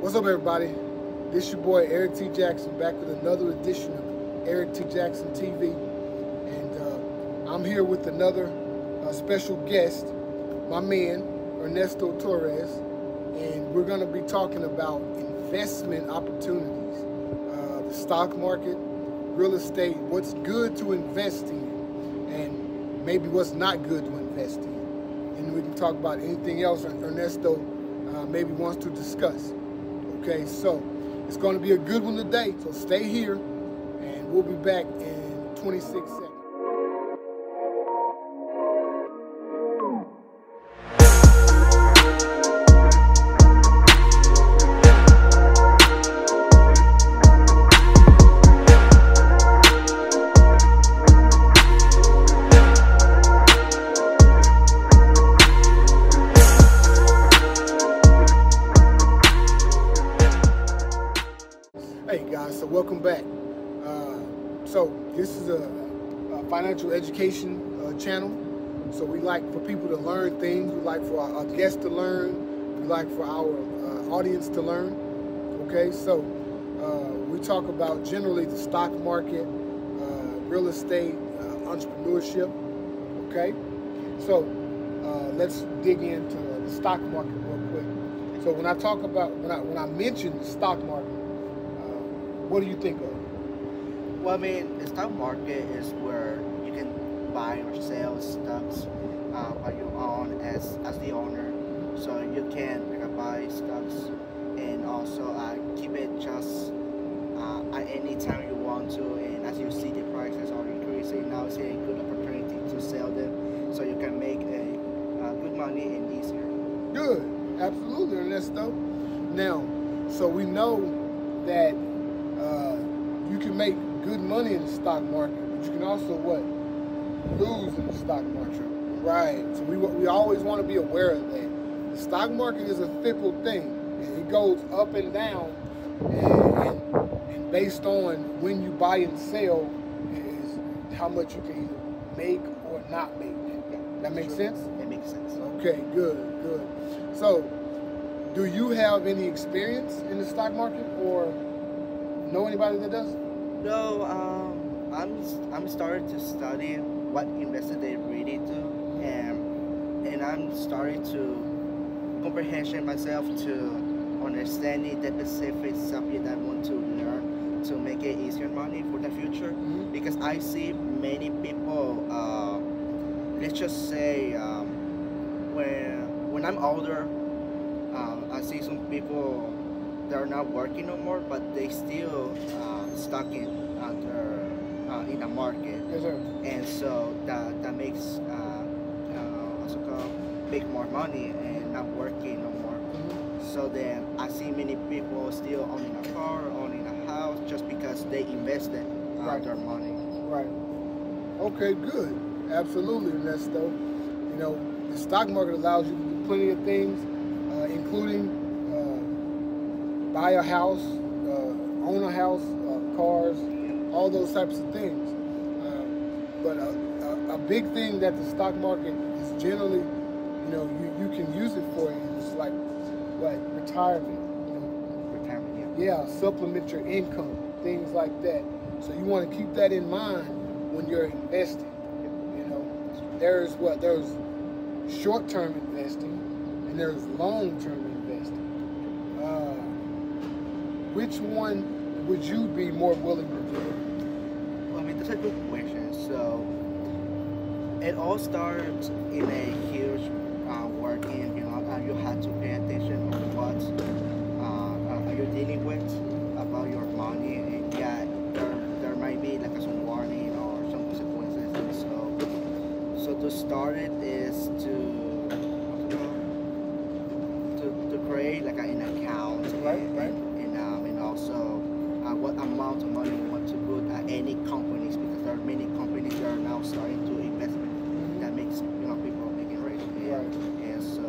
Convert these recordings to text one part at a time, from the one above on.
What's up, everybody? This your boy Eric T. Jackson, back with another edition of Eric T. Jackson TV, and I'm here with another special guest, my man Ernesto Torres, and we're going to be talking about investment opportunities, the stock market, real estate, what's good to invest in, and maybe what's not good to invest in, and we can talk about anything else Ernesto maybe wants to discuss. Okay, so it's going to be a good one today, so stay here, and we'll be back in 26 seconds. Hey guys, so welcome back. So this is a financial education channel. So we like for people to learn things. We like for our guests to learn. We like for our audience to learn. Okay, so we talk about generally the stock market, real estate, entrepreneurship. Okay, so let's dig into the stock market real quick. So when I talk about when I mention the stock market, what do you think of? Well, I mean, the stock market is where you can buy or sell stocks by your own as the owner. So you can buy stocks and also keep it just at any time you want to. And as you see the prices are increasing, now it's a good opportunity to sell them, so you can make a good money and easier. Good, absolutely, Ernesto. Now, so we know that you can make good money in the stock market, but you can also lose in the stock market. Right. So we always want to be aware of that. The stock market is a fickle thing. It goes up and down, and based on when you buy and sell is how much you can either make or not make. Yeah, that makes sense? That makes sense. Okay, good. So, do you have any experience in the stock market or know anybody that does? No, I'm starting to study what investors they really do, and I'm starting to comprehend myself to understanding the specific subject that I want to learn to make it easier money for the future. Mm-hmm. Because I see many people, let's just say, when I'm older, I see some people that are not working no more, but they still stuck in the market. Yes, sir. And so that makes what's it called, make more money and not working no more. Mm-hmm. So then I see many people still owning a car, owning a house, just because they invested their money. Right. Okay, good. Absolutely, Ernesto. You know, the stock market allows you to do plenty of things, including buy a house, own a house, cars, all those types of things. But a big thing that the stock market is generally, you can use it for is like retirement. Retirement, yeah, supplement your income, things like that. So you want to keep that in mind when you're investing. There's short-term investing and there's long-term investing. Which one would you be more willing to do? Well, I mean, that's a good question. So it all starts in a huge working. You have to pay attention on what are you dealing with about your money, and yeah, there might be like some warning or some consequences. And so to start it is to create like an account, Right. And also what amount of money you want to put at any companies, because there are many companies that are now starting to invest that makes people making rich. And so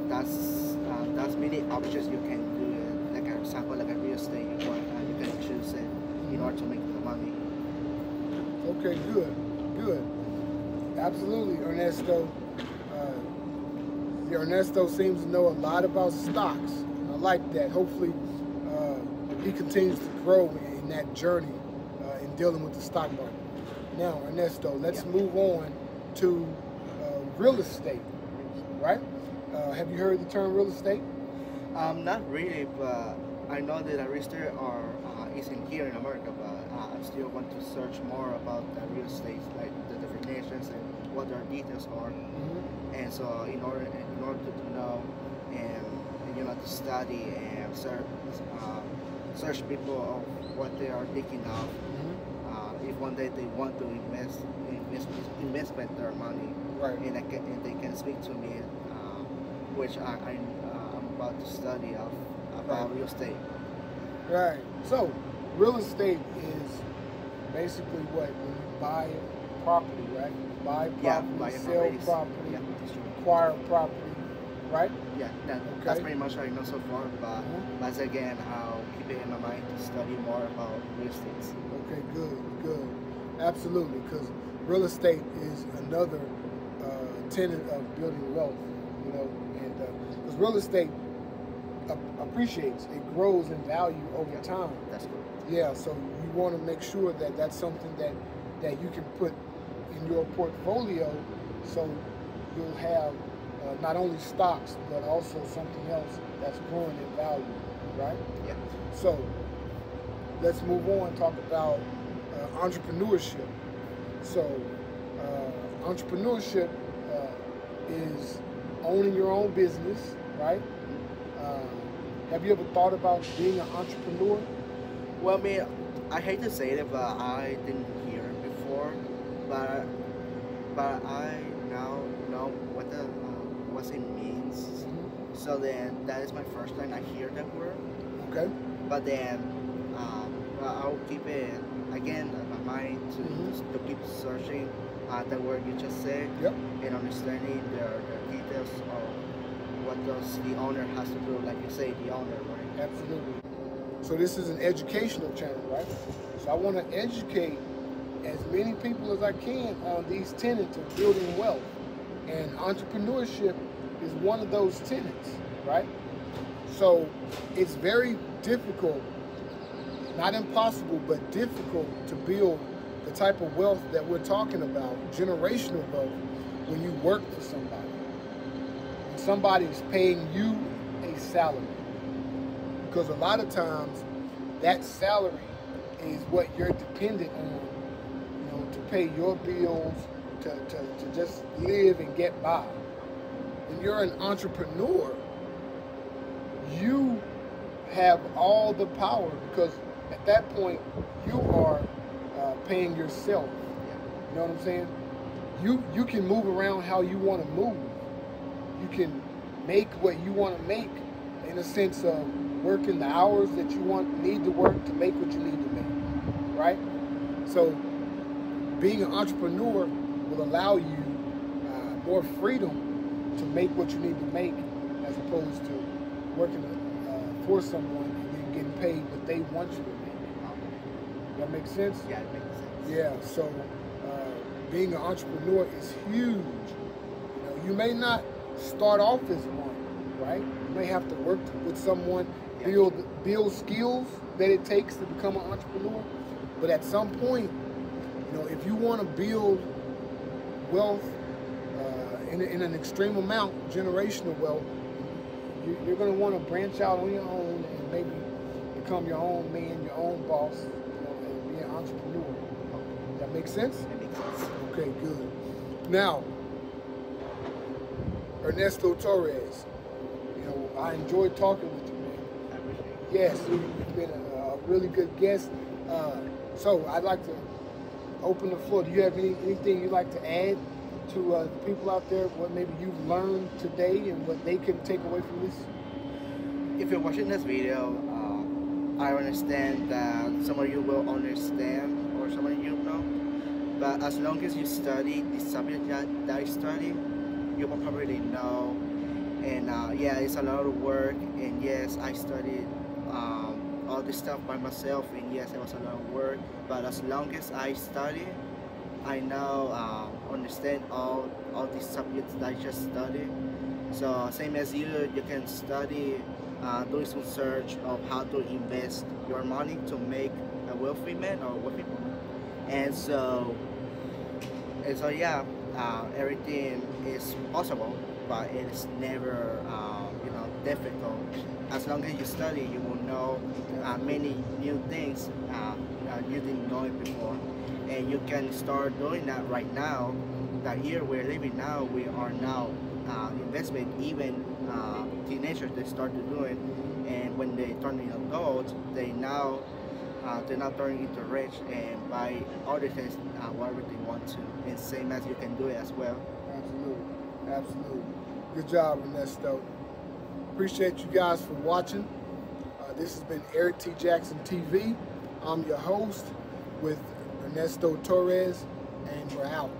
that's many options you can do. Like an example, like a real estate, you can choose it in order to make the money. Okay, good. Absolutely, Ernesto. Ernesto seems to know a lot about stocks. I like that. Hopefully, he continues to grow in that journey in dealing with the stock market. Now, Ernesto, let's move on to real estate, right? Have you heard the term real estate? Not really, but I know that a real estate isn't here in America, but I still want to search more about the real estate, like the definitions and what their details are. And so in order to know and to study and search people of what they are thinking of, if one day they want to invest their money, Right. and they can speak to me, which I'm about to study about real estate. Right. So, real estate is basically what, when you buy property, right? You buy property, sell property, acquire property, right? Yeah, that's pretty much what I know so far, but once again, I'll keep it in my mind to study more about real estate. Okay, good. Absolutely, because real estate is another tenet of building wealth, and because real estate appreciates, it grows in value over time. That's good. Yeah, so you want to make sure that that's something that you can put in your portfolio, so you'll have not only stocks but also something else that's growing in value, right? Yeah. So let's move on and talk about entrepreneurship. So entrepreneurship is owning your own business, right? Have you ever thought about being an entrepreneur? Well, I mean, I hate to say it, but I didn't hear it before. But I now know what it means. So then that is my first time I hear that word. Okay. But then I'll keep it again in my mind to keep searching the word you just said, and understanding the details of what does the owner has to do, like you say, the owner, right? Absolutely. So this is an educational channel, right? So I want to educate as many people as I can on these tenets of building wealth. And entrepreneurship is one of those tenets, right? So it's very difficult, not impossible, but difficult to build the type of wealth that we're talking about, generational wealth, when you work for somebody. When somebody's paying you a salary. Because a lot of times, that salary is what you're dependent on, to pay your bills, to just live and get by. When you're an entrepreneur, you have all the power, because at that point, you are paying yourself. You know what I'm saying? You can move around how you want to move. You can make what you want to make, in a sense of working the hours that you need to work to make what you need to make, right? So being an entrepreneur will allow you more freedom to make what you need to make, as opposed to working for someone and then getting paid what they want you to make. That makes sense? Yeah, it makes sense. Yeah, so being an entrepreneur is huge. You may not start off as one, right? You may have to work with someone, build skills that it takes to become an entrepreneur. But at some point, if you want to build wealth in an extreme amount, generational wealth, you're going to want to branch out on your own and maybe become your own man, your own boss, and be an entrepreneur. That make sense? That makes sense. Okay, good. Now, Ernesto Torres, I enjoyed talking with you, man. I appreciate it. Yes, you've been a really good guest. So I'd like to open the floor. Do you have anything you'd like to add to the people out there, what maybe you've learned today and what they can take away from this? If you're watching this video, I understand that some of you will understand, or some of you know. But as long as you study the subject that I study, you will probably know. And yeah, it's a lot of work. And yes, I studied all this stuff by myself. And yes, it was a lot of work. But as long as I study, I now understand all these subjects that I just studied. So same as you can study doing some search of how to invest your money to make a wealthy man or wealthy woman. And so, yeah, everything is possible, but it is never, difficult. As long as you study, you will know many new things you didn't know it before, and you can start doing that right now. The year we're living now, we are now investment. Even teenagers, they start to do it, and when they turn into adults, they're now turning into rich and buy other things whatever they want to. And same as you can do it as well. Absolutely, absolutely. Good job, Ernesto. Appreciate you guys for watching. This has been Eric T. Jackson TV. I'm your host with Ernesto Torres, and we're out.